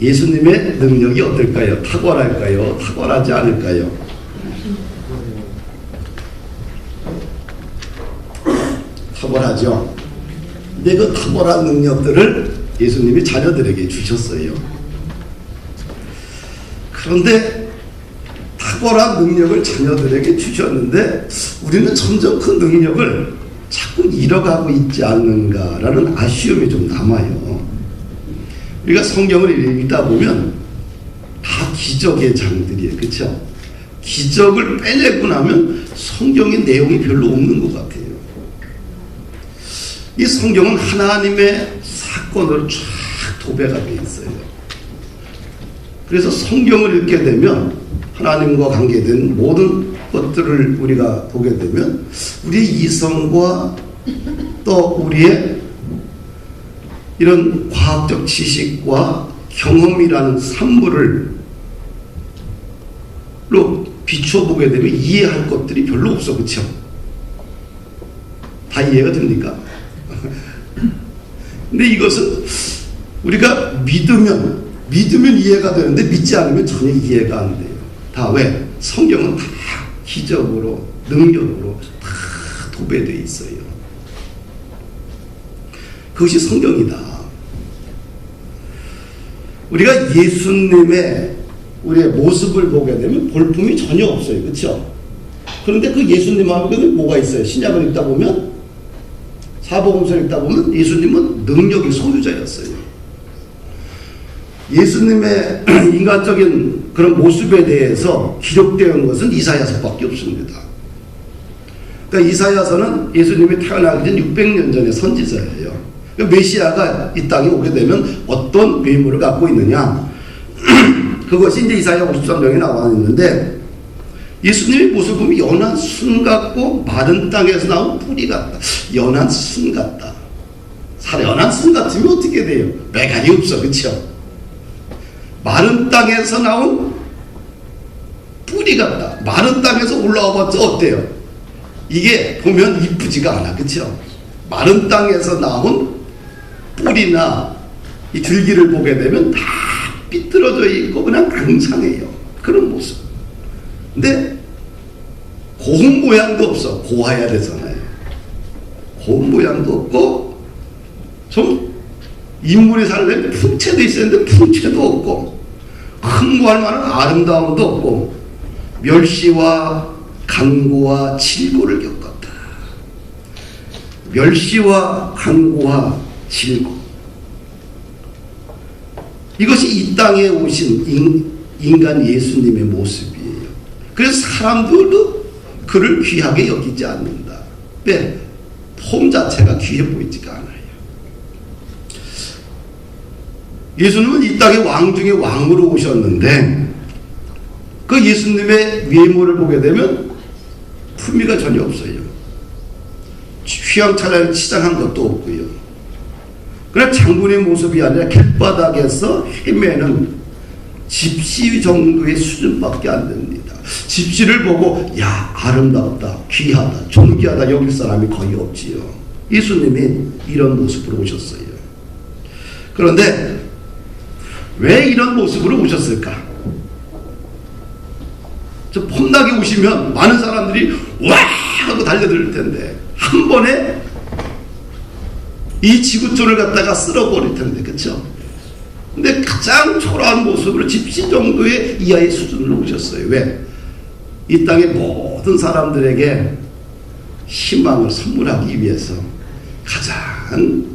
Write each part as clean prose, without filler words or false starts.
예수님의 능력이 어떨까요? 탁월할까요? 탁월하지 않을까요? 탁월하죠. 근데 그 탁월한 능력들을 예수님이 자녀들에게 주셨어요. 그런데 탁월한 능력을 자녀들에게 주셨는데 우리는 점점 그 능력을 자꾸 잃어가고 있지 않는가라는 아쉬움이 좀 남아요. 우리가 성경을 읽다 보면 다 기적의 장들이에요. 그렇죠? 기적을 빼내고 나면 성경의 내용이 별로 없는 것 같아요. 이 성경은 하나님의 사건으로 쫙 도배가 되어 있어요. 그래서 성경을 읽게 되면 하나님과 관계된 모든 것들을 우리가 보게 되면 우리의 이성과 또 우리의 이런 과학적 지식과 경험이라는 산물로 비춰보게 되면 이해할 것들이 별로 없어. 그렇죠? 다 이해가 됩니까? 근데 이것은 우리가 믿으면 이해가 되는데 믿지 않으면 전혀 이해가 안 돼요. 다 왜? 성경은 다 기적으로 능력으로 다 도배되어 있어요. 그것이 성경이다. 우리가 예수님의 우리의 모습을 보게 되면 볼품이 전혀 없어요. 그렇죠? 그런데 그 예수님 앞에 뭐가 있어요? 신약을 읽다 보면, 사복음서를 읽다 보면 예수님은 능력의 소유자였어요. 예수님의 인간적인 그런 모습에 대해서 기록되어 있는 것은 이사야서밖에 없습니다. 그러니까 이사야서는 예수님이 태어나기 전 600년 전의 선지자예요. 메시아가 이 땅에 오게 되면 어떤 외모를 갖고 있느냐, 그것이 이제 이사야 53장에 나와 있는데, 예수님의 모습을 보면 연한 순 같고 마른 땅에서 나온 뿌리 같다. 연한 순 같다. 연한 순 같으면 어떻게 돼요? 매갈이 없어. 그렇죠? 마른 땅에서 나온 뿌리 같다. 마른 땅에서 올라와 봤자 어때요? 이게 보면 이쁘지가 않아. 그렇죠? 마른 땅에서 나온 뿌리나 이 줄기를 보게 되면 다 삐뚤어져 있고 그냥 앙상해요. 그런 모습. 근데 고운 모양도 없어. 고와야 되잖아요. 고운 모양도 없고 좀 인물이 살려면 풍채도 있어야 되는데 풍채도 없고 흥무할 만한 아름다움도 없고 멸시와 간고와 질고를 겪었다. 멸시와 간고와 질고, 이것이 이 땅에 오신 인간 예수님의 모습이에요. 그래서 사람들도 그를 귀하게 여기지 않는다. 왜? 폼 자체가 귀해 보이지가 않아요. 예수님은 이 땅에 왕 중에 왕으로 오셨는데 그 예수님의 외모를 보게 되면 품위가 전혀 없어요. 휘황찬란히 치장한 것도 없고요. 그러나 장군의 모습이 아니라 길바닥에서 헤매는 집시 정도의 수준밖에 안 됩니다. 집시를 보고 야, 아름답다, 귀하다, 존귀하다 여길 사람이 거의 없지요. 예수님이 이런 모습으로 오셨어요. 그런데 왜 이런 모습으로 오셨을까? 저 폼나게 오시면 많은 사람들이 와 하고 달려들 텐데 한 번에 이 지구촌을 갖다가 쓸어버릴 텐데, 그렇죠? 근데 가장 초라한 모습으로 집시 정도의 이하의 수준으로 오셨어요. 왜? 이 땅의 모든 사람들에게 희망을 선물하기 위해서 가장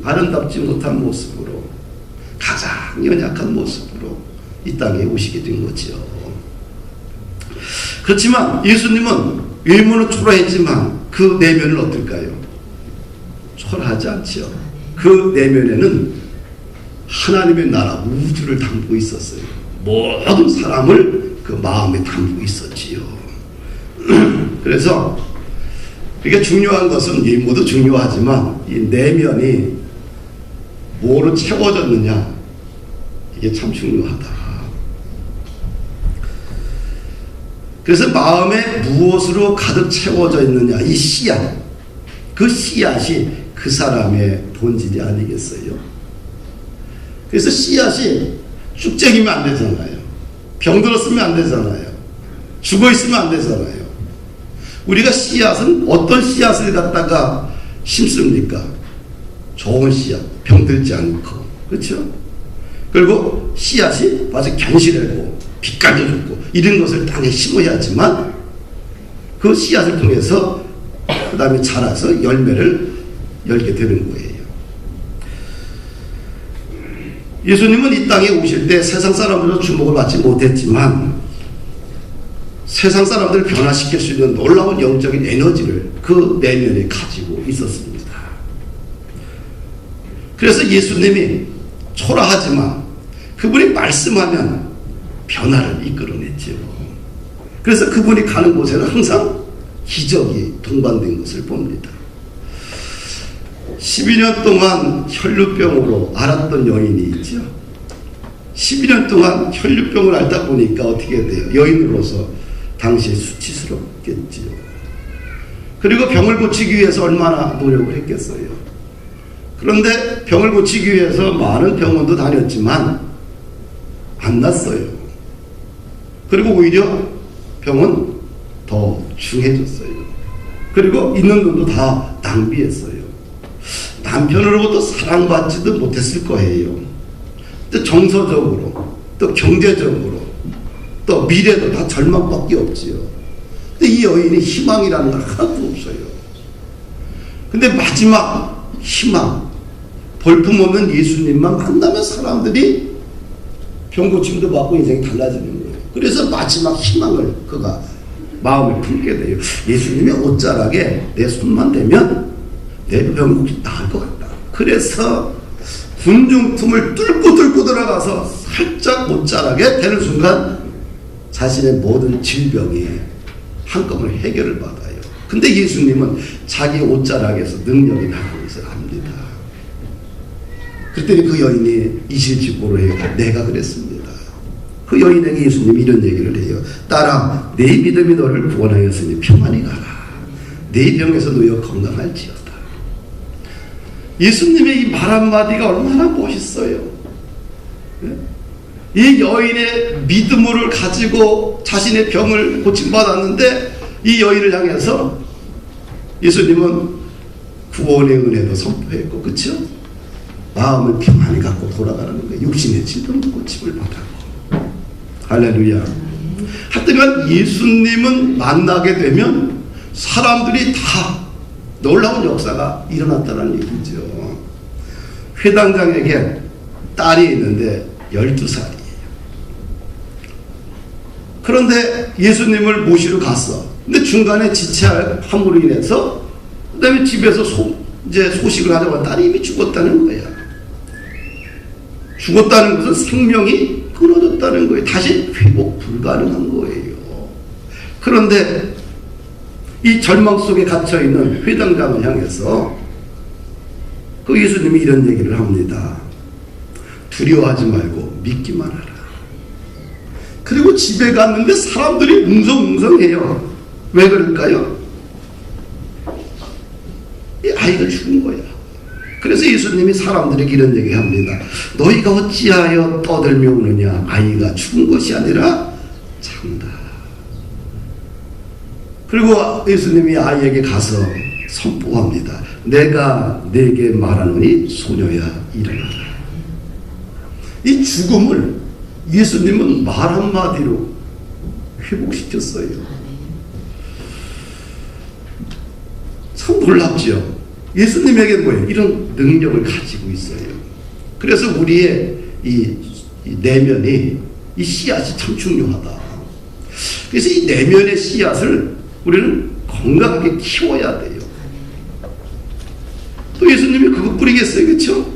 아름답지 못한 모습으로, 가장 연약한 모습으로 이 땅에 오시게 된 거죠. 그렇지만 예수님은 외모는 초라했지만 그 내면은 어떨까요? 초라하지 않죠. 그 내면에는 하나님의 나라 우주를 담고 있었어요. 모든 사람을 그 마음에 담고 있었지요. 그래서 이게 중요한 것은 외모도 중요하지만 이 내면이 뭐로 채워졌느냐, 이게 참 중요하다. 그래서 마음에 무엇으로 가득 채워져 있느냐, 이 씨앗, 그 씨앗이 그 사람의 본질이 아니겠어요? 그래서 씨앗이 쭉쟁이면 안 되잖아요. 병들었으면 안 되잖아요. 죽어 있으면 안 되잖아요. 우리가 씨앗은 어떤 씨앗을 갖다가 심습니까? 좋은 씨앗, 병들지 않고, 그렇죠? 그리고 씨앗이 아주 견실하고 빛깔도 좋고 이런 것을 땅에 심어야지만 그 씨앗을 통해서 그 다음에 자라서 열매를 열게 되는 거예요. 예수님은 이 땅에 오실 때 세상 사람들로 주목을 받지 못했지만 세상 사람들을 변화시킬 수 있는 놀라운 영적인 에너지를 그 내면에 가지고 있었습니다. 그래서 예수님이 초라하지만 그분이 말씀하면 변화를 이끌어냈죠. 그래서 그분이 가는 곳에는 항상 기적이 동반된 것을 봅니다. 12년 동안 혈루병으로 앓았던 여인이 있죠. 12년 동안 혈루병을 앓다 보니까 어떻게 돼요? 여인으로서 당시에 수치스럽겠지요. 그리고 병을 고치기 위해서 얼마나 노력을 했겠어요. 그런데 병을 고치기 위해서 많은 병원도 다녔지만 안 났어요. 그리고 오히려 병은 더 중해졌어요. 그리고 있는 돈도 다 낭비했어요. 남편으로부터 사랑받지도 못했을 거예요. 또 정서적으로, 또 경제적으로, 또 미래도 다 절망밖에 없지요. 근데 이 여인이 희망이라는 건 하나도 없어요. 근데 마지막 희망, 볼품없는 예수님만 만나면 사람들이 병고침도 받고 인생이 달라지는 거예요. 그래서 마지막 희망을 그가 마음에 품게 돼요. 예수님의 옷자락에 내 손만 대면 내 병이 나을 것 같다. 그래서 군중틈을 뚫고 들어가서 살짝 옷자락에 대는 순간 자신의 모든 질병이 한꺼번에 해결을 받아요. 근데 예수님은 자기 옷자락에서 능력이 나가는 것을 압니다. 그랬더니 그 여인이 이실직고로 해요. 내가 그랬습니다. 그 여인에게 예수님이 이런 얘기를 해요. 딸아, 내 믿음이 너를 구원하였으니 평안히 가라. 내 병에서 놓여 건강할지어다. 예수님의 이 말 한마디가 얼마나 멋있어요. 이 여인의 믿음을 가지고 자신의 병을 고침받았는데 이 여인을 향해서 예수님은 구원의 은혜도 선포했고, 그렇죠? 마음을 평안히 갖고 돌아가는 거예요. 육신의 질병도 고침을 받았고. 할렐루야. 하여튼 예수님은 만나게 되면 사람들이 다 놀라운 역사가 일어났다는 얘기죠. 회당장에게 딸이 있는데 12살이에요. 그런데 예수님을 모시러 갔어. 근데 중간에 지체할 함으로 인해서 그 다음에 집에서 이제 소식을 하자마자 딸이 이미 죽었다는 거야. 죽었다는 것은 생명이 끊어졌다는 거예요. 다시 회복 불가능한 거예요. 그런데 이 절망 속에 갇혀있는 회당장을 향해서 그 예수님이 이런 얘기를 합니다. 두려워하지 말고 믿기만 하라. 그리고 집에 갔는데 사람들이 웅성웅성해요. 왜 그럴까요? 이 아이가 죽은 거야. 그래서 예수님이 사람들에게 이런 얘기합니다. 너희가 어찌하여 떠들며 우느냐? 아이가 죽은 것이 아니라 잔다. 그리고 예수님이 아이에게 가서 선포합니다. 내가 네게 말하노니 소녀야 일어나라. 이 죽음을 예수님은 말 한마디로 회복시켰어요. 참 놀랍죠. 예수님에게 뭐예요? 이런 능력을 가지고 있어요. 그래서 우리의 이 내면이 이 씨앗이 참 중요하다. 그래서 이 내면의 씨앗을 우리는 건강하게 키워야 돼요. 또 예수님이 그거 뿌리겠어요, 그렇죠?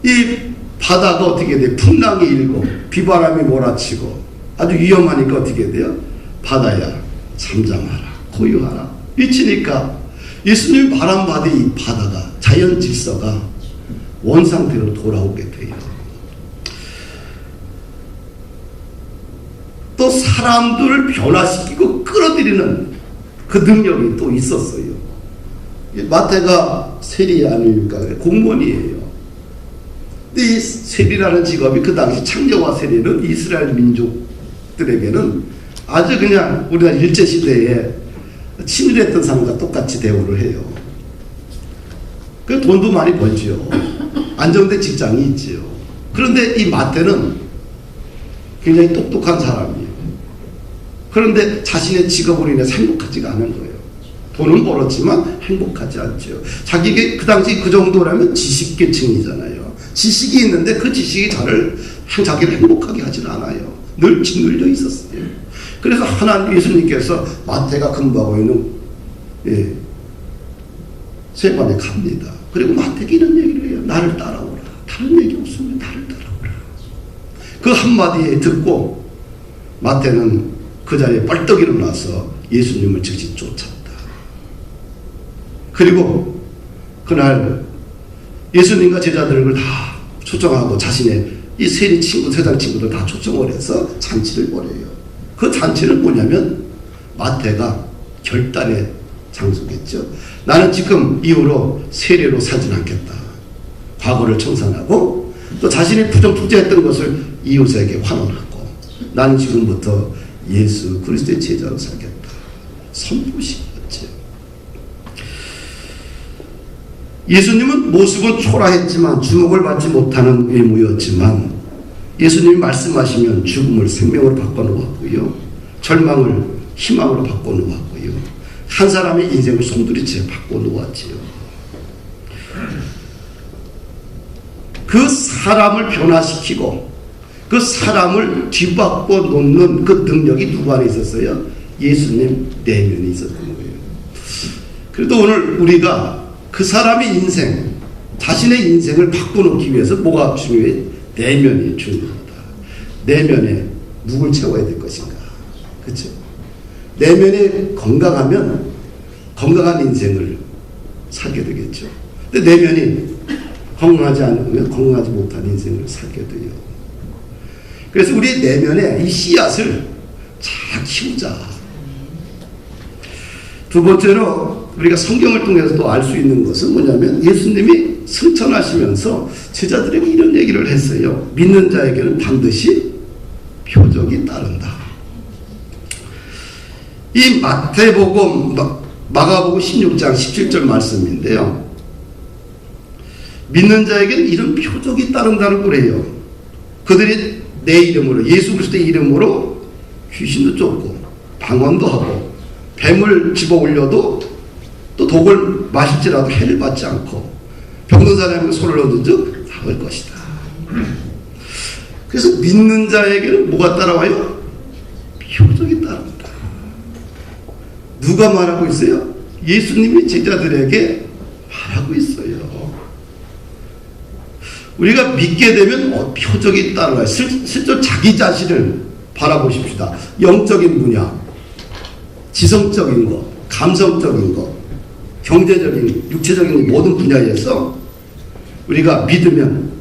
이 바다가 어떻게 돼요? 풍랑이 일고 비바람이 몰아치고 아주 위험하니까 어떻게 돼요? 바다야 잠잠하라, 고요하라. 미치니까 예수님이 말 한마디 이 바다가 자연 질서가 원상태로 돌아오게 돼요. 또 사람들을 변화시키고 끌어들이는 그 능력이 또 있었어요. 마태가 세리 아닙니까? 공무원이에요. 근데 이 세리라는 직업이 그 당시 창녀와 세리는 이스라엘 민족들에게는 아주 그냥 우리가 일제시대에 친일했던 사람과 똑같이 대우를 해요. 그 돈도 많이 벌지요. 안정된 직장이 있지요. 그런데 이 마태는 굉장히 똑똑한 사람이에요. 그런데 자신의 직업으로 인해서 행복하지가 않은 거예요. 돈은 벌었지만 행복하지 않죠. 자기가 그 당시 그 정도라면 지식계층이잖아요. 지식이 있는데 그 지식이 자기를 행복하게 하진 않아요. 늘 짓눌려 있었어요. 그래서 하나님 예수님께서 마태가 근무하고 있는 세관에 갑니다. 그리고 마태가 이런 얘기를 해요. 나를 따라오라. 다른 얘기 없으면 나를 따라오라. 그 한마디에 듣고 마태는 그 자리에 벌떡 일어나서 예수님을 즉시 쫓았다. 그리고 그날 예수님과 제자들을 다 초청하고 자신의 이 세리 친구, 세상 친구들 다 초청을 해서 잔치를 벌여요. 그 잔치는 뭐냐면 마태가 결단의 장소겠죠. 나는 지금 이후로 세리로 살진 않겠다. 과거를 청산하고 또 자신이 부정투자했던 것을 이웃에게 환원하고 나는 지금부터 예수 그리스도의 제자로 살겠다. 선포식이었죠. 예수님은 모습은 초라했지만 주목을 받지 못하는 외모였지만 예수님이 말씀하시면 죽음을 생명으로 바꿔놓았고요. 절망을 희망으로 바꿔놓았고요. 한 사람의 인생을 송두리째 바꿔놓았지요. 그 사람을 변화시키고 그 사람을 뒤바꿔 놓는 그 능력이 누구 안에 있었어요? 예수님 내면에 있었던 거예요. 그래도 오늘 우리가 그 사람의 인생, 자신의 인생을 바꿔놓기 위해서 뭐가 중요해? 내면이 중요하다. 내면에 누굴 채워야 될 것인가? 그렇죠? 내면이 건강하면 건강한 인생을 살게 되겠죠. 근데 내면이 건강하지 않으면 건강하지 못한 인생을 살게 돼요. 그래서 우리 내면에 이 씨앗을 잘 키우자. 두 번째로 우리가 성경을 통해서 또 알 수 있는 것은 뭐냐면 예수님이 승천하시면서 제자들에게 이런 얘기를 했어요. 믿는 자에게는 반드시 표적이 따른다. 이 마태복음, 마가복음 16장 17절 말씀인데요. 믿는 자에게는 이런 표적이 따른다는 거래요. 그들이 내 이름으로, 예수 그리스도의 이름으로 귀신도 쫓고 방언도 하고 뱀을 집어 올려도 또 독을 마실지라도 해를 받지 않고 병든 사람에게 손을 얹은 즉 나을 것이다. 그래서 믿는 자에게는 뭐가 따라와요? 표적이 따른다. 누가 말하고 있어요? 예수님이 제자들에게 말하고 있어요. 우리가 믿게 되면 표적이 따라와요. 실제로 자기 자신을 바라보십시다. 영적인 분야, 지성적인 것, 감성적인 것, 경제적인, 육체적인 모든 분야에서 우리가 믿으면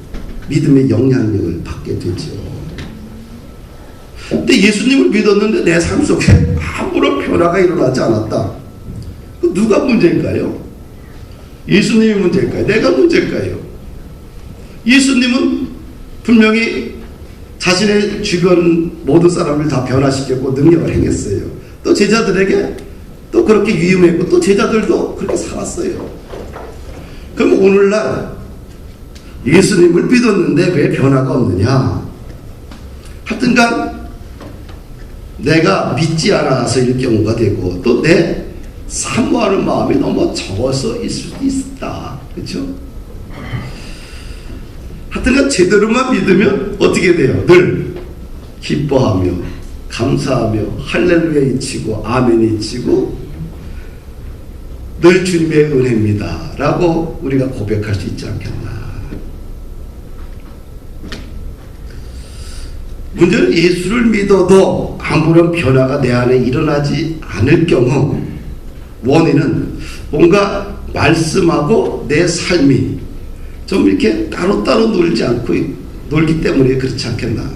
믿음의 영향력을 받게 되죠. 근데 예수님을 믿었는데 내 삶 속에 아무런 변화가 일어나지 않았다. 누가 문제일까요? 예수님이 문제일까요? 내가 문제일까요? 예수님은 분명히 자신의 주변 모든 사람을 다 변화시켰고 능력을 행했어요. 또 제자들에게 또 그렇게 위임했고 또 제자들도 그렇게 살았어요. 그럼 오늘날 예수님을 믿었는데 왜 변화가 없느냐? 하여튼간 내가 믿지 않아서일 경우가 되고 또 내 사모하는 마음이 너무 적어서 있을 수도 있다. 그렇죠? 하여튼간 제대로만 믿으면 어떻게 돼요? 늘 기뻐하며 감사하며 할렐루야 외치고 아멘 외치고 늘 주님의 은혜입니다 라고 우리가 고백할 수 있지 않겠나. 문제는 예수를 믿어도 아무런 변화가 내 안에 일어나지 않을 경우 원인은 뭔가 말씀하고 내 삶이 좀 이렇게 따로따로 놀지 않고 놀기 때문에 그렇지 않겠나.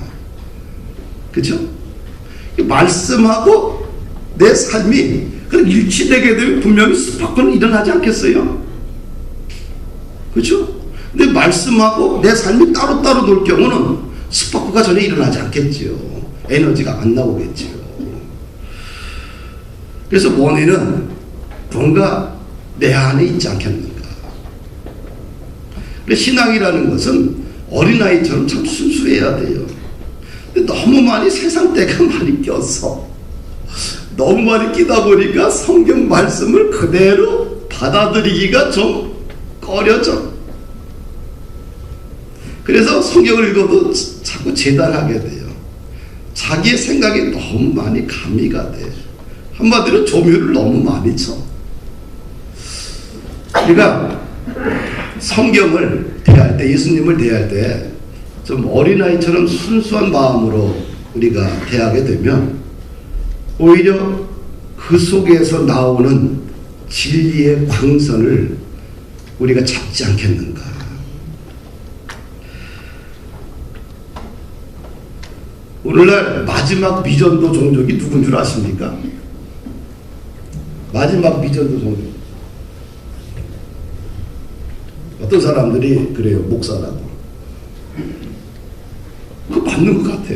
그렇죠? 말씀하고 내 삶이 그럼 일치되게 되면 분명히 스파크는 일어나지 않겠어요? 그렇죠? 근데 말씀하고 내 삶이 따로따로 놀 경우는 스파크가 전혀 일어나지 않겠지요. 에너지가 안 나오겠지요. 그래서 원인은 뭔가 내 안에 있지 않겠는가. 신앙이라는 것은 어린아이처럼 참 순수해야 돼요. 근데 너무 많이 세상 때가 많이 껴서 너무 많이 끼다 보니까 성경 말씀을 그대로 받아들이기가 좀 꺼려져. 그래서 성경을 읽어도 자꾸 재단하게 돼요. 자기의 생각이 너무 많이 가미가 돼. 한마디로 조미료를 너무 많이 쳐. 우리가 성경을 대할 때, 예수님을 대할 때 좀 어린아이처럼 순수한 마음으로 우리가 대하게 되면 오히려 그 속에서 나오는 진리의 광선을 우리가 잡지 않겠는가. 오늘날 마지막 미전도 종족이 누군 줄 아십니까? 마지막 미전도 종족. 어떤 사람들이 그래요. 목사라고. 그거 맞는 것 같아.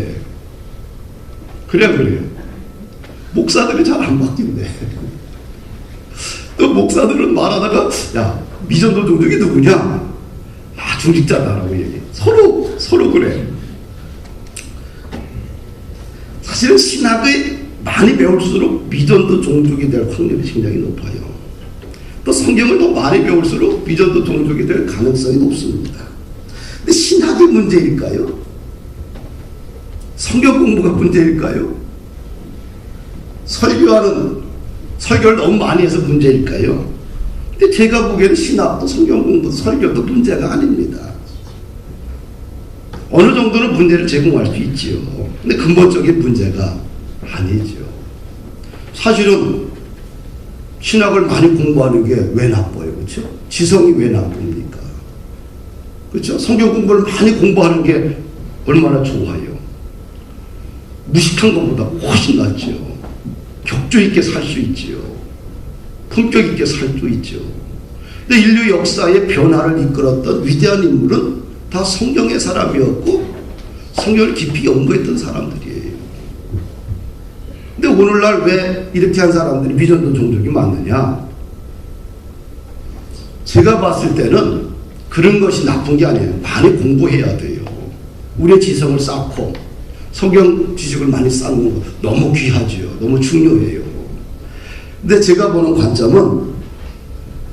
그래요. 목사들이 잘 안 바뀐대. 또 목사들은 말하다가 야 미전도 종족이 누구냐? 아 중직자다라고 얘기해. 서로 그래. 사실은 신학을 많이 배울수록 미전도 종족이 될 확률이 굉장히 높아요. 또 성경을 더 많이 배울수록 미전도 종족이 될 가능성이 높습니다. 근데 신학이 문제일까요? 성경 공부가 문제일까요? 설교를 너무 많이 해서 문제일까요? 근데 제가 보기에는 신학도 성경 공부도 설교도 문제가 아닙니다. 어느 정도는 문제를 제공할 수 있지요. 근데 근본적인 문제가 아니죠. 사실은 신학을 많이 공부하는 게 왜 나빠요? 그렇죠? 지성이 왜 나쁩니까? 그렇죠? 성경 공부를 많이 공부하는 게 얼마나 좋아요. 무식한 것보다 훨씬 낫죠. 격조 있게 살 수 있지요. 품격 있게 살 수 있죠. 근데 인류 역사의 변화를 이끌었던 위대한 인물은 다 성경의 사람이었고 성경을 깊이 연구했던 사람들이에요. 근데 오늘날 왜 이렇게 한 사람들이 미전도 종족이 많느냐? 제가 봤을 때는 그런 것이 나쁜 게 아니에요. 많이 공부해야 돼요. 우리의 지성을 쌓고 성경 지식을 많이 쌓는 거 너무 귀하지요. 너무 중요해요. 근데 제가 보는 관점은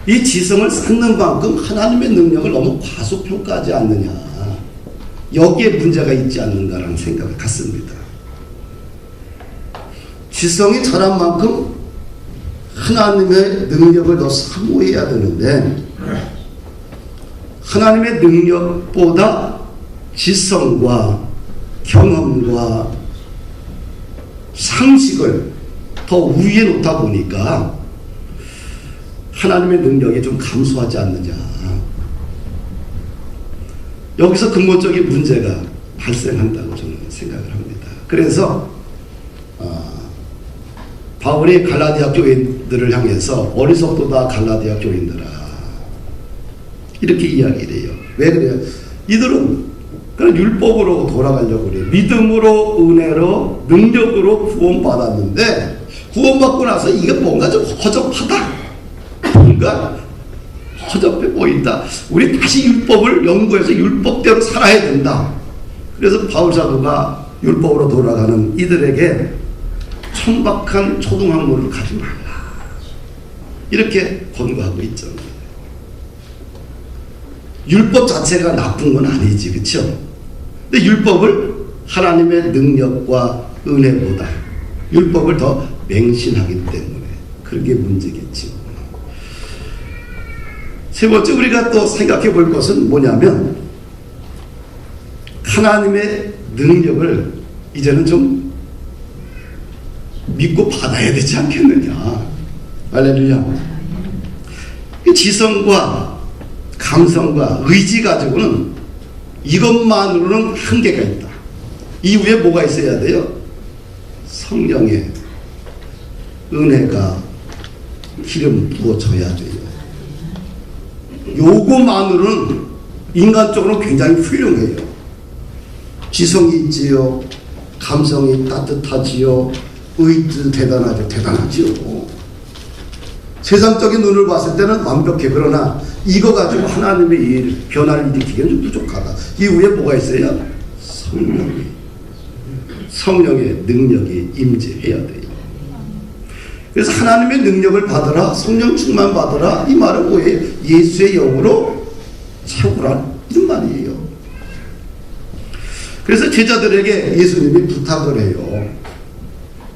이 지성을 쌓는 만큼 하나님의 능력을 너무 과소평가하지 않느냐. 여기에 문제가 있지 않는가라는 생각을 갖습니다. 지성이 자란 만큼 하나님의 능력을 더 사모해야 되는데 하나님의 능력보다 지성과 경험과 상식을 더 위에 놓다 보니까 하나님의 능력이 좀 감소하지 않느냐. 여기서 근본적인 문제가 발생한다고 저는 생각을 합니다. 그래서 바울이 갈라디아 교인들을 향해서 어리석도다 갈라디아 교인들아 이렇게 이야기를 해요. 왜 그래요? 이들은 그런 율법으로 돌아가려고 그래요. 믿음으로 은혜로 능력으로 구원받았는데 구원받고 나서 이게 뭔가 좀 허접하다. 뭔가 허접해 보인다. 우리 다시 율법을 연구해서 율법대로 살아야 된다. 그래서 바울 사도가 율법으로 돌아가는 이들에게 천박한 초등학문을 가지 말라. 이렇게 권고하고 있죠. 율법 자체가 나쁜 건 아니지, 그렇죠? 근데 율법을 하나님의 능력과 은혜보다 율법을 더 맹신하기 때문에 그게 문제겠죠. 세 번째 우리가 또 생각해 볼 것은 뭐냐면 하나님의 능력을 이제는 좀 믿고 받아야 되지 않겠느냐. 할렐루야. 지성과 감성과 의지 가지고는 이것만으로는 한계가 있다. 이후에 뭐가 있어야 돼요? 성령의 은혜가 기름 부어져야 돼요. 요거만으로는 인간적으로 굉장히 훌륭해요. 지성이 있지요. 감성이 따뜻하지요. 의도 대단하지요. 세상적인 눈을 봤을 때는 완벽해. 그러나 이거 가지고 하나님의 일, 변화를 일으키기는 좀 부족하다. 이 위에 뭐가 있어요? 성령의 능력이 임재해야 돼요. 그래서 하나님의 능력을 받으라, 성령 충만 받으라. 이 말은 뭐예요? 예수의 영으로 채우라, 이런 말이에요. 그래서 제자들에게 예수님이 부탁을 해요.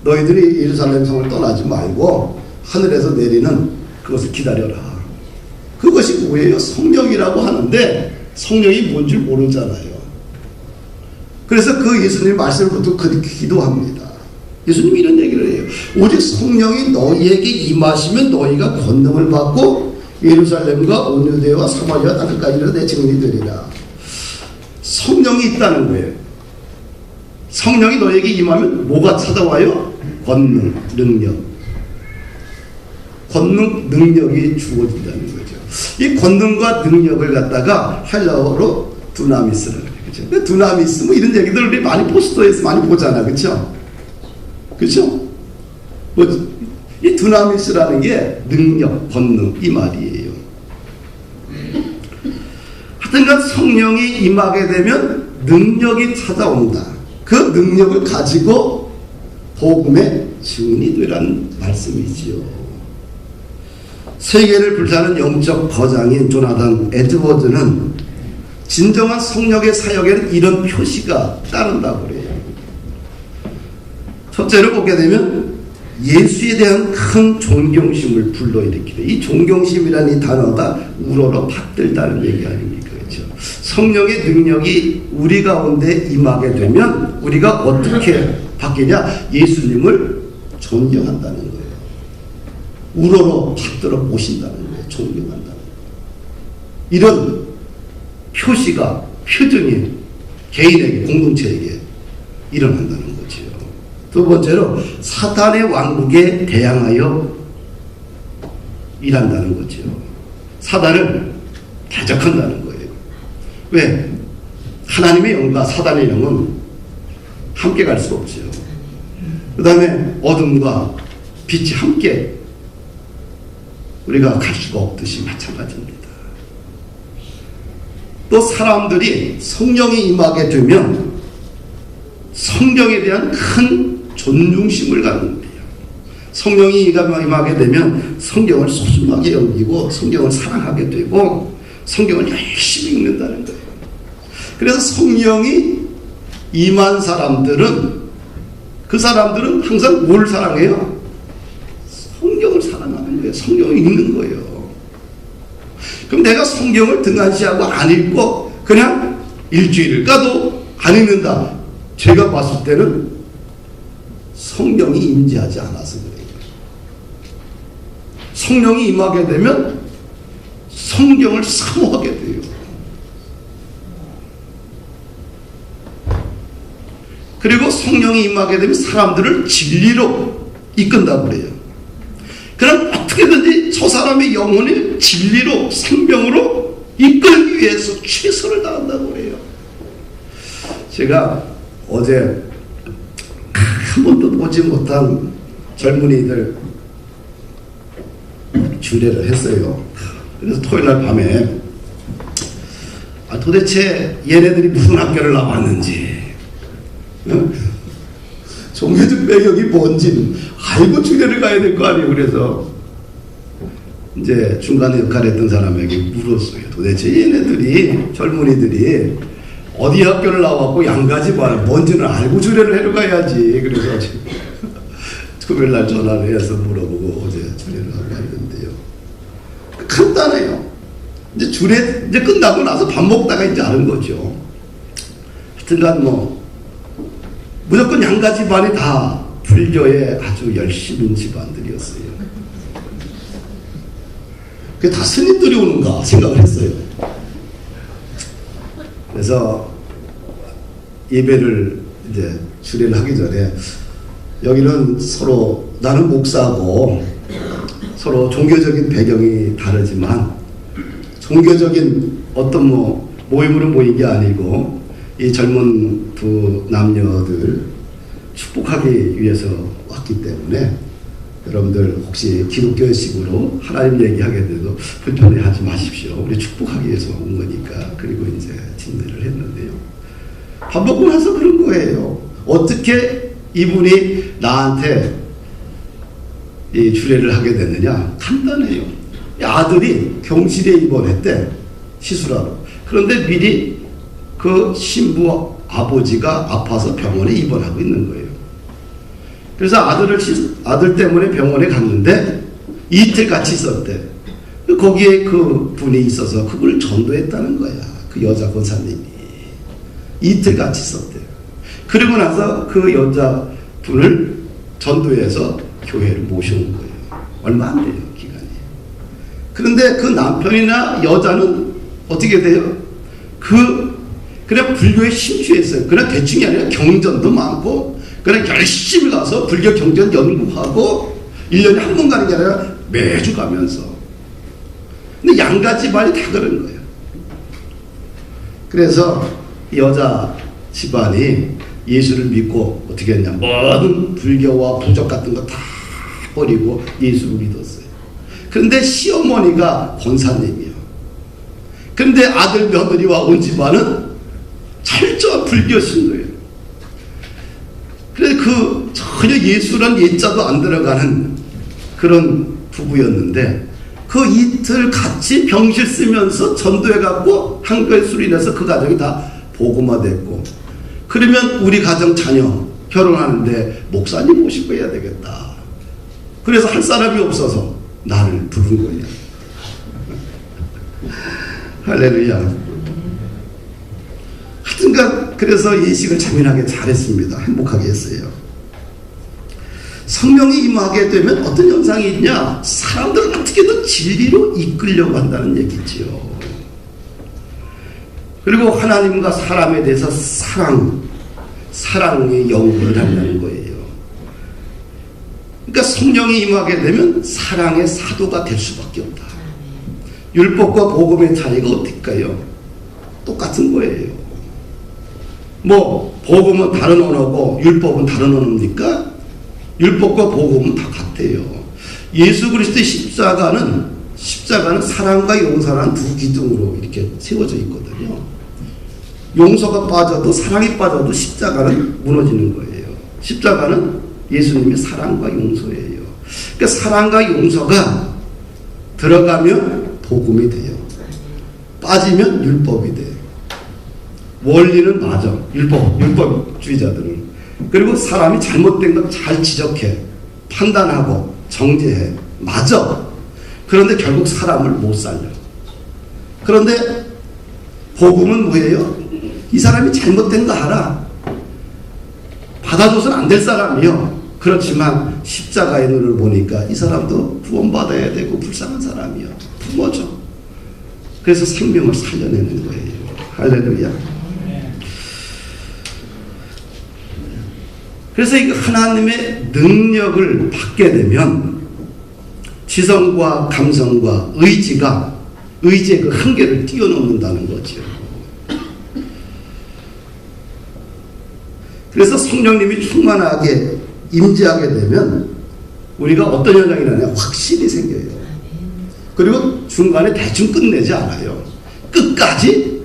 너희들이 예루살렘 성을 떠나지 말고 하늘에서 내리는 그것을 기다려라. 그것이 뭐예요? 성령이라고 하는데 성령이 뭔지 모르잖아요. 그래서 그 예수님 말씀을 붙들고 그렇게 기도합니다. 예수님이 이런 얘기를 해요. 오직 성령이 너희에게 임하시면 너희가 권능을 받고 예루살렘과 온 유대와 사마리아 땅까지로 내 증인이 되리라. 성령이 있다는 거예요. 성령이 너희에게 임하면 뭐가 찾아와요? 권능, 능력. 권능, 능력이 주어진다는 거죠. 이 권능과 능력을 갖다가 헬라어로 두나미스라고 해요. 그렇죠? 두나미스 뭐 이런 얘기들 우리 많이 포스터에서 많이 보잖아. 그렇죠? 그렇죠? 뭐 이 두나미스라는 게 능력, 권능 이 말이에요. 하여튼간 성령이 임하게 되면 능력이 찾아온다. 그 능력을 가지고 복음의 증인이 되라는 말씀이지요. 세계를 불사는 영적 거장인 조나단 에드워드는 진정한 성령의 사역에는 이런 표시가 따른다고 그래요. 첫째로 보게 되면 예수에 대한 큰 존경심을 불러일으키는, 이 존경심이라는 이 단어가 우러러 받들다는 얘기 아닙니까? 그렇죠? 성령의 능력이 우리 가운데 임하게 되면 우리가 어떻게 바뀌냐? 예수님을 존경한다는 거예요. 우러러 받들어 모신다는 거예요. 존경한다는 거예요. 이런 표시가, 표정이 개인에게, 공동체에게 일어난다는 거죠. 두 번째로 사탄의 왕국에 대항하여 일한다는 거죠. 사단을 대적한다는 거예요. 왜? 하나님의 영과 사단의 영은 함께 갈 수 없죠. 그 다음에 어둠과 빛이 함께 우리가 갈 수가 없듯이 마찬가지입니다. 또 사람들이 성령이 임하게 되면 성경에 대한 큰 존중심을 갖는 거예요. 성령이 임하게 되면 성경을 소중하게 여기고 성경을 사랑하게 되고 성경을 열심히 읽는다는 거예요. 그래서 성령이 임한 사람들은, 그 사람들은 항상 뭘 사랑해요? 성경을 사랑하는 거예요. 성경을 읽는 거예요. 그럼 내가 성경을 등한시하고 안 읽고 그냥 일주일을 가도 안 읽는다. 제가 봤을 때는 성령이 임재하지 않아서 그래요. 성령이 임하게 되면 성경을 사모하게 돼요. 그리고 성령이 임하게 되면 사람들을 진리로 이끈다고 그래요. 그럼 어떻게든지 저 사람의 영혼을 진리로, 생명으로 이끌기 위해서 최선을 다한다고 그래요. 제가 어제 한 번도 보지 못한 젊은이들 주례를 했어요. 그래서 토요일날 밤에 도대체 얘네들이 무슨 학교를 나왔는지, 종교적 배경이 뭔지는 알고 주례를 가야 될 거 아니에요. 그래서 이제 중간에 역할했던 사람에게 물었어요. 도대체 얘네들이, 젊은이들이 어디 학교를 나왔고 양가지 뭔지는 알고 주례를 해러 가야지. 그래서 토요일날 전화를 해서 물어보고 어제 주례를 하고 왔는데요. 간단해요. 이제 주례 이제 끝나고 나서 밥 먹다가 이제 아는 거죠. 하여튼간 뭐 무조건 양가 집안이 다 불교에 아주 열심인 집안들이었어요. 그게 다 스님들이 오는가 생각을 했어요. 그래서 예배를 이제 주례를 하기 전에 여기는 서로, 나는 목사고 서로 종교적인 배경이 다르지만 종교적인 어떤 뭐 모임으로 모인 게 아니고 이 젊은 두 남녀들 축복하기 위해서 왔기 때문에 여러분들 혹시 기독교식으로 하나님 얘기하게 돼도 불편해하지 마십시오. 우리 축복하기 위해서 온 거니까. 그리고 이제 진례를 했는데요. 밥 먹고 나서 그런 거예요. 어떻게 이분이 나한테 이 주례를 하게 됐느냐? 간단해요. 아들이 경실에 입원했대. 시술하러. 그런데 미리 그 신부 아버지가 아파서 병원에 입원하고 있는 거예요. 그래서 아들 때문에 병원에 갔는데 이틀 같이 있었대. 거기에 그 분이 있어서 그분을 전도했다는 거야. 그 여자 권사님이. 이틀 같이 있었대. 그리고 나서 그 여자분을 전도해서 교회를 모셔온 거예요. 얼마 안 돼요, 기간이. 그런데 그 남편이나 여자는 어떻게 돼요? 그냥 불교에 심취했어요. 그냥 대충이 아니라 경전도 많고, 그냥 열심히 가서 불교 경전 연구하고, 1년에 한 번 가는 게 아니라 매주 가면서. 근데 양가 집안이 다 그런 거예요. 그래서 여자 집안이 예수를 믿고 어떻게 했냐. 모든 불교와 부적 같은 거 다 버리고 예수를 믿었어요. 그런데 시어머니가 권사님이요. 그런데 아들 며느리와 온 집안은 철저한 불교 신도예요. 그래서 전혀 예수란 예자도 안 들어가는 그런 부부였는데 그 이틀 같이 병실 쓰면서 전도해갖고 한교회 수린해서 그 가정이 다 복음화됐고, 그러면 우리 가정 자녀 결혼하는데 목사님 모시고 해야 되겠다. 그래서 할 사람이 없어서 나를 부른 거예요. 할렐루야. 하여튼간 그래서 예식을 재미나게 잘했습니다. 행복하게 했어요. 성령이 임하게 되면 어떤 현상이 있냐? 사람들을 어떻게든 진리로 이끌려고 한다는 얘기지요. 그리고 하나님과 사람에 대해서 사랑의 연구를 한다는 거예요. 그러니까 성령이 임하게 되면 사랑의 사도가 될 수밖에 없다. 율법과 복음의 차이가 어떨까요? 똑같은 거예요. 뭐 복음은 다른 언어고 율법은 다른 언어입니까? 율법과 복음은 다 같아요. 예수 그리스도의 십자가는 사랑과 용서라는 두 기둥으로 이렇게 세워져 있거든요. 용서가 빠져도 사랑이 빠져도 십자가는 무너지는 거예요. 십자가는 예수님의 사랑과 용서예요. 그러니까 사랑과 용서가 들어가면 복음이 돼요. 빠지면 율법이 돼요. 원리는 맞아. 율법주의자들은. 그리고 사람이 잘못된 걸 잘 지적해. 판단하고 정죄해. 맞아. 그런데 결국 사람을 못 살려. 그런데 복음은 뭐예요? 이 사람이 잘못된 거 알아. 받아줘서는 안 될 사람이요. 그렇지만 십자가의 눈을 보니까 이 사람도 구원받아야 되고 불쌍한 사람이요. 부모죠. 그래서 생명을 살려내는 거예요. 할렐루야. 그래서 이 하나님의 능력을 받게 되면 지성과 감성과 의지의 그 한계를 뛰어넘는다는 거죠. 그래서 성령님이 충만하게 임재하게 되면 우리가 어떤 현상이 나냐? 확신이 생겨요. 그리고 중간에 대충 끝내지 않아요. 끝까지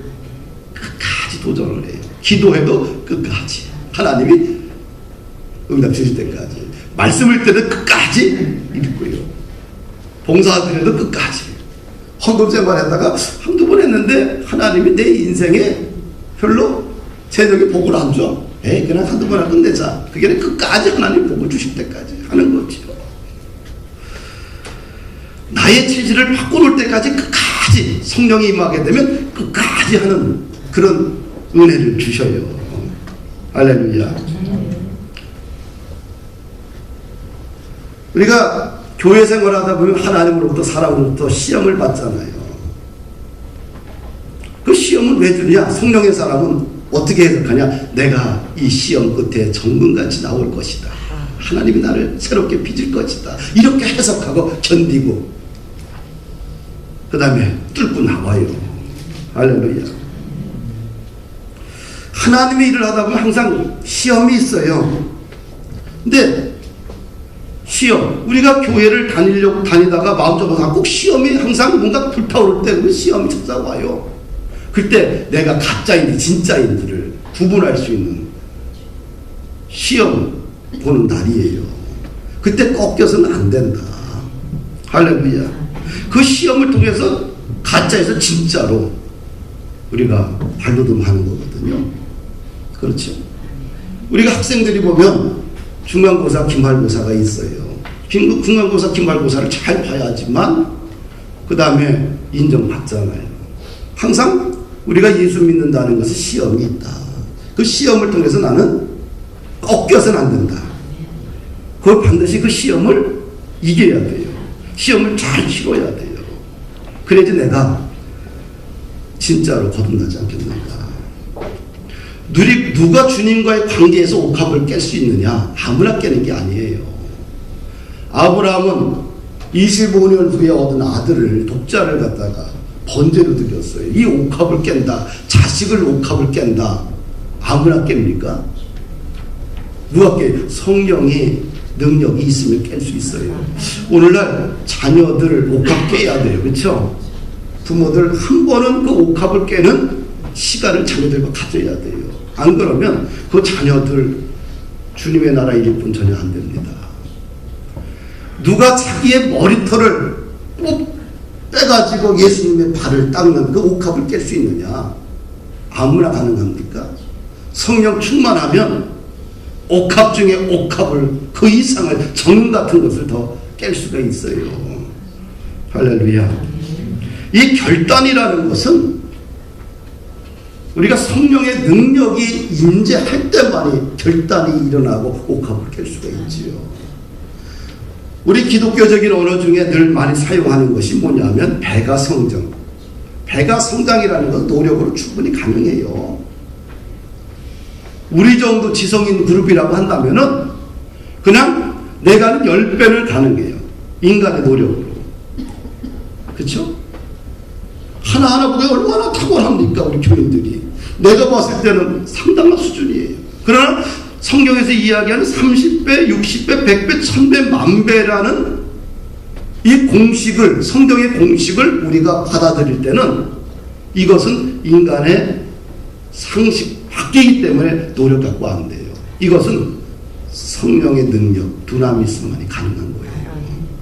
도전을 해요. 기도해도 끝까지. 하나님이 응답 주실 때까지. 말씀을 때도 끝까지 읽고요. 봉사드려도 끝까지. 헌금 생활했다가 한두 번 했는데 하나님이 내 인생에 별로 재정에 복을 안 줘. 그냥 한두 번 하고 끝내자. 그게 끝까지 하나님 복을 주실 때까지 하는 거죠. 나의 체질을 바꿔놓을 때까지 끝까지 성령이 임하게 되면 끝까지 하는 그런 은혜를 주셔요. 할렐루야. 우리가 교회 생활하다 보면 하나님으로부터 사람으로부터 시험을 받잖아요. 그 시험은 왜 주냐? 성령의 사람은 어떻게 해석하냐? 내가 이 시험 끝에 정금같이 나올 것이다. 하나님이 나를 새롭게 빚을 것이다. 이렇게 해석하고 견디고 그 다음에 뚫고 나와요. 할렐루야. 하나님의 일을 하다 보면 항상 시험이 있어요. 근데 시험, 우리가 교회를 다니다가 마음 접어서 꼭 시험이 항상 뭔가 불타오를 때 그 시험이 찾아와요. 그때 내가 가짜인지 진짜인지를 구분할 수 있는 시험 보는 날이에요. 그때 꺾여서는 안 된다. 할렐루야. 그 시험을 통해서 가짜에서 진짜로 우리가 발돋움하는 거거든요. 그렇죠. 우리가 학생들이 보면 중간고사, 기말고사가 있어요. 중간고사, 기말고사를 잘 봐야지만 그 다음에 인정받잖아요. 항상 우리가 예수 믿는다는 것은 시험이 있다. 그 시험을 통해서 나는 꺾여서는 안 된다. 그걸 반드시 그 시험을 이겨야 돼요. 시험을 잘 치러야 돼요. 그래야지 내가 진짜로 거듭나지 않겠는가. 누가 주님과의 관계에서 옥합을 깰 수 있느냐? 아무나 깨는 게 아니에요. 아브라함은 25년 후에 얻은 아들을, 독자를 갖다가 번제로 드렸어요. 이 옥합을 깬다. 자식을 옥합을 깬다. 아무나 깹니까? 누가 깨? 성령이 능력이 있으면 깰 수 있어요. 오늘날 자녀들 옥합 깨야 돼요. 그렇죠? 부모들 한 번은 그 옥합을 깨는 시간을 자녀들과 가져야 돼요. 안 그러면 그 자녀들 주님의 나라 이룰 뿐 전혀 안 됩니다. 누가 자기의 머리털을 빼가지고 예수님의 발을 닦는 그 옥합을 깰 수 있느냐? 아무나 가능합니까? 성령 충만하면 옥합 중에 옥합을, 그 이상을, 정 같은 것을 더 깰 수가 있어요. 할렐루야. 이 결단이라는 것은 우리가 성령의 능력이 임재할 때만이 결단이 일어나고 옥합을 깰 수가 있지요. 우리 기독교적인 언어 중에 늘 많이 사용하는 것이 뭐냐면 배가성장. 배가성장이라는 건 노력으로 충분히 가능해요. 우리 정도 지성인 그룹이라고 한다면은 그냥 내가 하는 10배는 가능해요. 인간의 노력으로. 그렇죠? 하나하나보다 얼마나 탁월합니까 우리 교인들이. 내가 봤을 때는 상당한 수준이에요. 그러나 성경에서 이야기하는 30배, 60배, 100배, 1000배, 만배라는 이 공식을, 성경의 공식을 우리가 받아들일 때는 이것은 인간의 상식 밖이기 때문에 노력 갖고 안 돼요. 이것은 성령의 능력, 두나미스만이 가능한 거예요.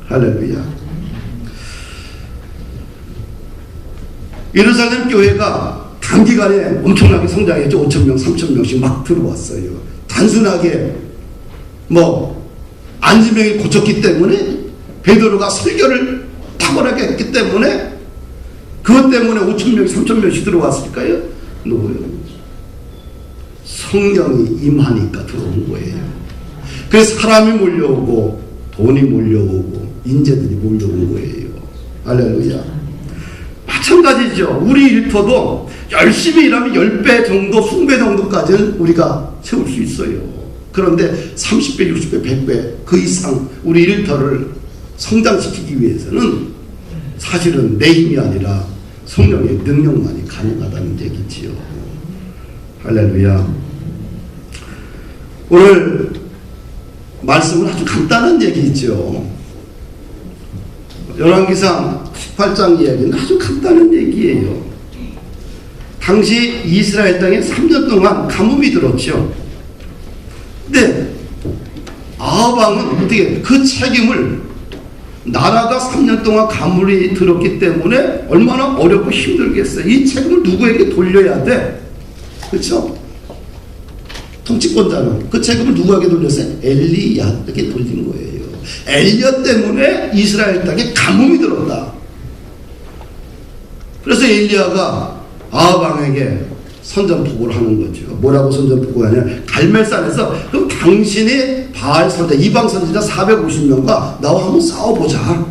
할렐루야. 예루살렘 교회가 단기간에 엄청나게 성장했죠. 5,000명, 3,000명씩 막 들어왔어요. 단순하게 안지명이 고쳤기 때문에, 베드로가 설교를 탁월하게 했기 때문에, 그것 때문에 5,000명, 3,000명씩 들어왔을까요? 노예요. 성령이 임하니까 들어온 거예요. 그래서 사람이 몰려오고 돈이 몰려오고 인재들이 몰려온 거예요. 할렐루야. 마찬가지죠. 우리 일터도 열심히 일하면 10배 정도, 20배 정도까지는 우리가 세울 수 있어요. 그런데 30배, 60배, 100배 그 이상 우리 일터를 성장시키기 위해서는 사실은 내 힘이 아니라 성령의 능력만이 가능하다는 얘기지요. 할렐루야. 오늘 말씀은 아주 간단한 얘기죠. 열왕기상 18장 이야기는 아주 간단한 얘기예요. 당시 이스라엘 땅에 3년 동안 가뭄이 들었죠. 근데 아합 왕은 어떻게 그 책임을, 나라가 3년 동안 가물이 들었기 때문에 얼마나 어렵고 힘들겠어요. 이 책임을 누구에게 돌려야 돼? 그렇죠? 통치권자는 그 책임을 누구에게 돌렸어요? 엘리야에게 돌린 거예요. 엘리야 때문에 이스라엘 땅에 가뭄이 들었다. 그래서 엘리야가 아합 왕에게 선전포고를 하는 거죠. 뭐라고 선전포고를 하냐? 갈멜산에서 그럼 당신이 바알 선지자, 이방 선지자 450명과 나와 한번 싸워보자.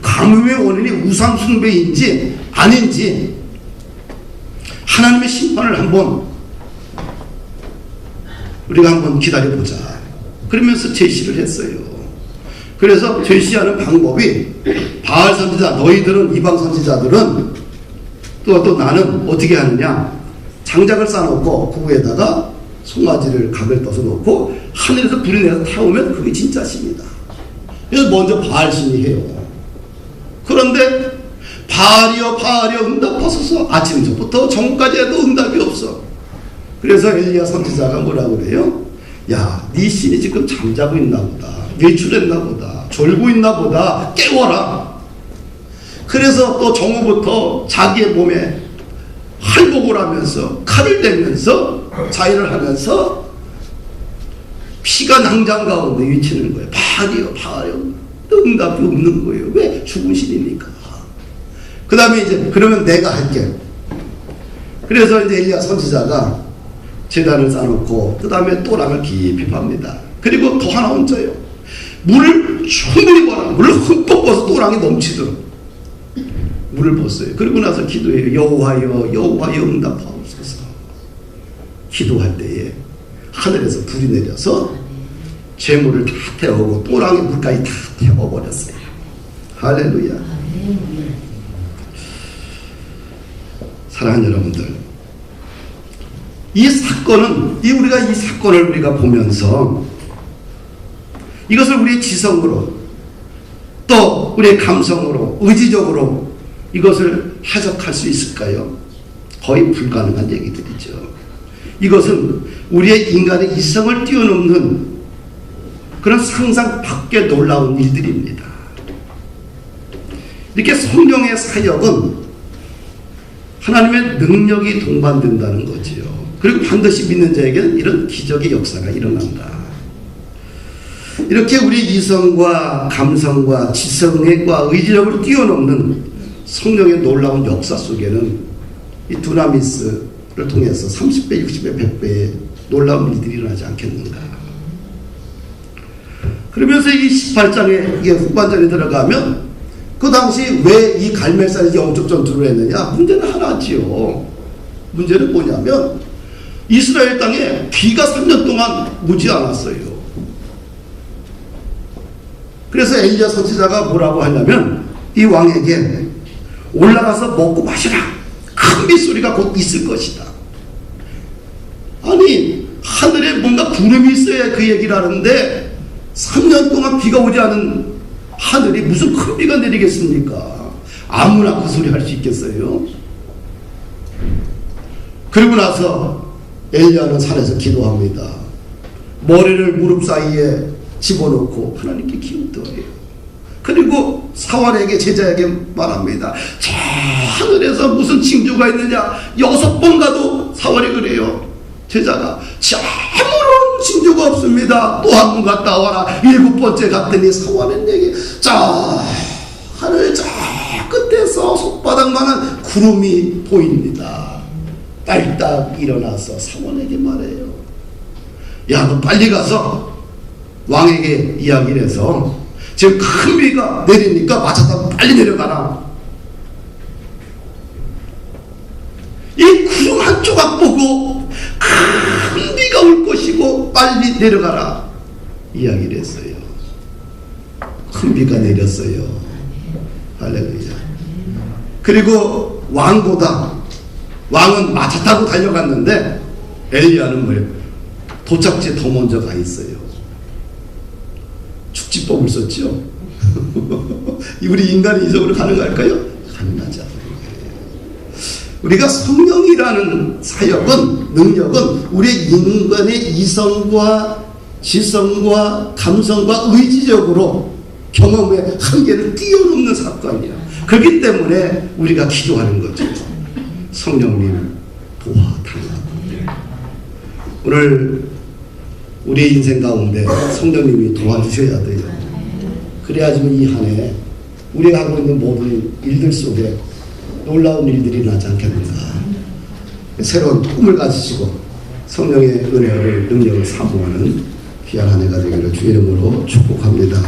가뭄의 원인이 우상 숭배인지 아닌지 하나님의 심판을 우리가 한번 기다려보자. 그러면서 제시를 했어요. 그래서 제시하는 방법이, 바알 선지자, 너희들은, 이방 선지자들은 또 나는 어떻게 하느냐? 장작을 쌓아놓고 그 위에다가 송아지를 각을 떠서 놓고 하늘에서 불이 내서 타오면 그게 진짜 신이다. 그래서 먼저 바알신이 해요. 그런데 바알이여 바알이여 응답하소서. 아침부터 정까지 해도 응답이 없어. 그래서 엘리야 선지자가 뭐라고 그래요? 야, 네 신이 지금 잠자고 있나 보다. 외출했나 보다. 졸고 있나 보다. 깨워라. 그래서 또 정오부터 자기의 몸에 할복을 하면서 칼을 대면서 자위를 하면서 피가 낭장 가운데 외치는 거예요. 바알이여 바알이여. 응답이 없는 거예요. 왜? 죽은 신이니까. 그 다음에 이제 그러면 내가 할게. 그래서 이제 엘리야 선지자가 제단을 쌓아놓고 그 다음에 또랑을 깊이 팝니다. 그리고 더 하나 얹어요. 물을 충분히 부어라. 물을 흠뻑 부어서 또랑이 넘치도록 물을 부었어요. 그리고 나서 기도해요. 여호와여 여호와여 응답하옵소서. 기도할 때에 하늘에서 불이 내려서 재물을 다 태우고 또랑의 물까지 다 태워버렸어요. 할렐루야. 사랑하는 여러분들, 이 사건은 우리가 이 사건을 우리가 보면서 이것을 우리의 지성으로 또 우리의 감성으로 의지적으로 이것을 해석할 수 있을까요? 거의 불가능한 얘기들이죠. 이것은 우리의 인간의 이성을 뛰어넘는 그런 상상 밖의 놀라운 일들입니다. 이렇게 성령의 사역은 하나님의 능력이 동반된다는 거지요. 그리고 반드시 믿는 자에게는 이런 기적의 역사가 일어난다. 이렇게 우리 이성과 감성과 지성과 의지력을 뛰어넘는 성령의 놀라운 역사 속에는 이 두나미스를 통해서 30배, 60배, 100배의 놀라운 일들이 일어나지 않겠는가. 그러면서 이 18장에 이게 후반전에 들어가면 그 당시 왜 이 갈멜산이 영적 전투를 했느냐? 문제는 하나지요. 문제는 뭐냐면 이스라엘 땅에 비가 3년 동안 오지 않았어요. 그래서 엘리야 선지자가 뭐라고 하냐면 이 왕에게 올라가서 먹고 마시라. 큰 빗소리가 곧 있을 것이다. 아니 하늘에 뭔가 구름이 있어야 그 얘기를 하는데 3년 동안 비가 오지 않은 하늘이 무슨 큰 비가 내리겠습니까? 아무나 그 소리 할 수 있겠어요? 그리고 나서 엘리야는 산에서 기도합니다. 머리를 무릎 사이에 집어넣고 하나님께 기도해요. 그리고 사환에게 제자에게 말합니다. 저 하늘에서 무슨 징조가 있느냐? 6번 가도 사환이 그래요. 제자가 아무런 징조가 없습니다. 또 한 번 갔다 와라. 7번째 갔더니 사환은 내게 하늘 저 끝에서 손바닥만한 구름이 보입니다. 딸딱 일어나서 사환에게 말해요. 야, 너 빨리 가서 왕에게 이야기를 해서 지금 큰 비가 내리니까 마차타고 빨리 내려가라. 이 구름 한 조각 보고 큰 비가 올 것이고 빨리 내려가라 이야기를 했어요. 큰 비가 내렸어요. 할렐루야. 그리고 왕은 마차 타고 달려갔는데 엘리야는 뭐예요? 도착지에 더 먼저 가 있어요. 축지법을 썼죠. 우리 인간이 이적으로 가능할까요? 가능하지 않아요. 우리가 성령이라는 사역은, 능력은 우리 인간의 이성과 지성과 감성과 의지적으로 경험의 한계를 뛰어넘는 사건이야. 그렇기 때문에 우리가 기도하는 거죠. 성령님 도와달라고. 오늘 우리의 인생 가운데 성령님이 도와주셔야 돼요. 그래야지만 이 한 해 우리가 하고 있는 모든 일들 속에 놀라운 일들이 나지 않겠는가. 새로운 꿈을 가지시고 성령의 은혜를 능력을 사모하는 귀한 한 해가 되기를 주의 이름으로 축복합니다.